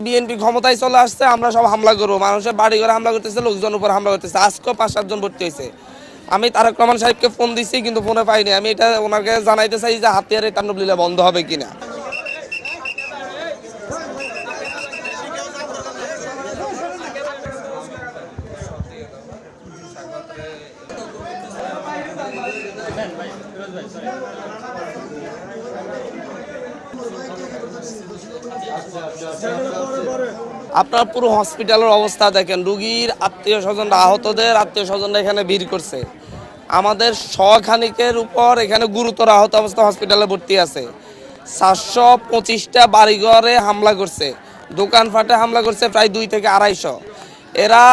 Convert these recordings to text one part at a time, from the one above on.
BNP ক্ষমতায় চলে আসছে, আমরা সব হামলা করবো, মানুষের বাড়ি ঘরে হামলা করতেছে, লোকজন উপর হামলা করতেছে। আজকেও 5-7 জন ভর্তি হয়েছে। আমি তারেক রহমান সাহেবকে ফোন দিচ্ছি, কিন্তু ফোনে পাইনি। আমি এটা ওনাকে জানাইতে চাই যে হাতিয়ারের তাণ্ডবলীলা বন্ধ হবে কিনা। আপনার পুরো হসপিটালের অবস্থা দেখেন, রুগীর আত্মীয় স্বজনরা, আহতদের আত্মীয় স্বজনরা এখানে ভিড় করছে। আমাদের শখানিকের উপর এখানে গুরুতর আহত অবস্থা হসপিটালে ভর্তি আছে। 725টা বাড়িঘরে হামলা করছে, দোকানপাটে হামলা করছে প্রায় 2 থেকে 250। এরা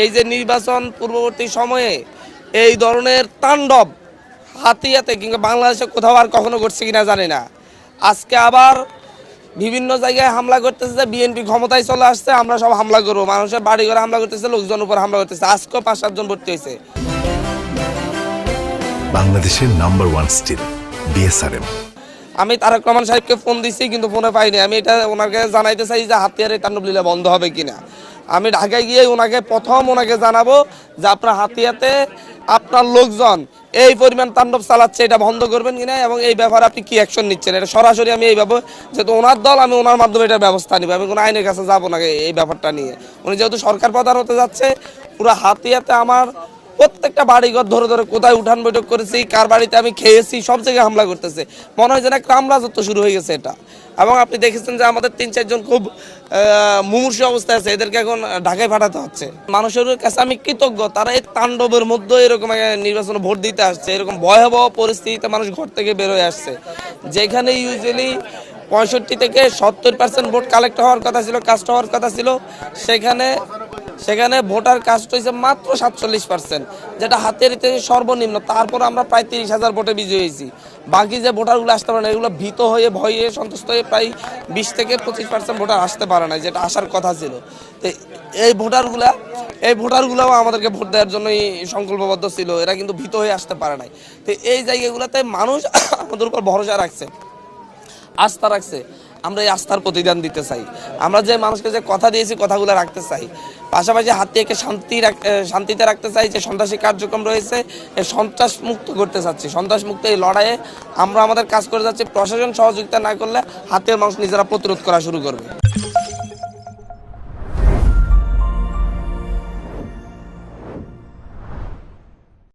এই যে নির্বাচন পূর্ববর্তী সময়ে এই ধরনের তাণ্ডব হাতিয়াতে কিংবা বাংলাদেশে কোথাও আর কখনো ঘটছে কিনা জানি না। আজকে আবার বিভিন্ন জায়গায় হামলা করতেছে যে বিএনপি ক্ষমতায় চলে আসছে, আমরা সব হামলা করবো, মানুষের বাড়ি ঘরে হামলা করতেছে, লোকজন উপর হামলা করতেছে। আজকেও 5-7 জন ভর্তি হয়েছে। বাংলাদেশের নাম্বার 1 স্টিল বিএসআরএম। আমি তারেক রহমান সাহেবকে ফোন দিচ্ছি, কিন্তু ফোনে পাইনি। আমি এটা ওনাকে জানাইতে চাই যে হাতিয়ারের তাণ্ডবলীলা বন্ধ হবে কিনা। আমি ঢাকায় গিয়ে ওনাকে জানাবো যে আপনার হাতিয়াতে আপনার লোকজন এই পরিমাণ তাণ্ডব চালাচ্ছে, এটা বন্ধ করবেন কিনা এবং এই ব্যাপারে আপনি কি অ্যাকশন নিচ্ছেন। এটা সরাসরি আমি এইভাবে, যেহেতু ওনার দল, আমি ওনার মাধ্যমে এটা ব্যবস্থা নিব। আমি কোনো আইনের কাছে যাবো না এই ব্যাপারটা নিয়ে। উনি যেহেতু সরকার প্রধান হতে যাচ্ছে, পুরো হাতিয়াতে আমার প্রত্যেকটা বাড়িঘর ধরে ধরে কোথায় উঠান বৈঠক করেছি, কার বাড়িতে আমি খেয়েছি, সব জায়গায় হামলা করতেছে। মনে হয় যেন একটা রাজত্ব শুরু হয়ে গেছে এটা। এবং আপনি দেখেছেন যে আমাদের 3-4 জন খুব মুমূর্ষ অবস্থায় আছে, এদেরকে এখন ঢাকায় পাঠাতে হচ্ছে। মানুষের কাছে আমি কৃতজ্ঞ, তারা এই তাণ্ডবের মধ্যে এরকম নির্বাচনে ভোট দিতে আসছে। এরকম ভয়াবহ পরিস্থিতিতে মানুষ ঘর থেকে বের হয়ে আসছে, যেখানে ইউজুয়ালি 65 থেকে 70% ভোট কালেক্ট হওয়ার কথা ছিল, কাস্ট হওয়ার কথা ছিল, সেখানে ভোটার কাস্ট হয়েছে মাত্র 47%, যেটা হাতের ইতিহাসে সর্বনিম্ন। তারপর আমরা প্রায় 30,000 ভোটে বিজয়ী হয়েছি। বাকি যে ভোটারগুলো আসতে পারে না, এগুলো ভীত হয়ে ভয়ে সন্তুষ্ট হয়ে প্রায় 20 থেকে 25% ভোটার আসতে পারে না, যেটা আসার কথা ছিল। তো এই ভোটারগুলোও আমাদেরকে ভোট দেওয়ার জন্যই সংকল্পবদ্ধ ছিল। এরা কিন্তু ভীত হয়ে আসতে পারে নাই। তো এই জায়গাগুলোতে মানুষ আমাদের উপর ভরসা রাখছে, আস্থা রাখছে। আমরা এই আস্থার প্রতিদান দিতে চাই। আমরা যে মানুষকে যে কথা দিয়েছি, কথাগুলো রাখতে চাই। পাশাপাশি হাতিয়াকে শান্তিতে রাখতে চাই। যে সন্ত্রাসী কার্যক্রম রয়েছে, এই সন্ত্রাস মুক্ত করতে চাচ্ছি। সন্ত্রাস মুক্ত এই লড়াইয়ে আমরা আমাদের কাজ করে যাচ্ছি। প্রশাসন সহযোগিতা না করলে হাতিয়ার মানুষ নিজেরা প্রতিরোধ করা শুরু করবে।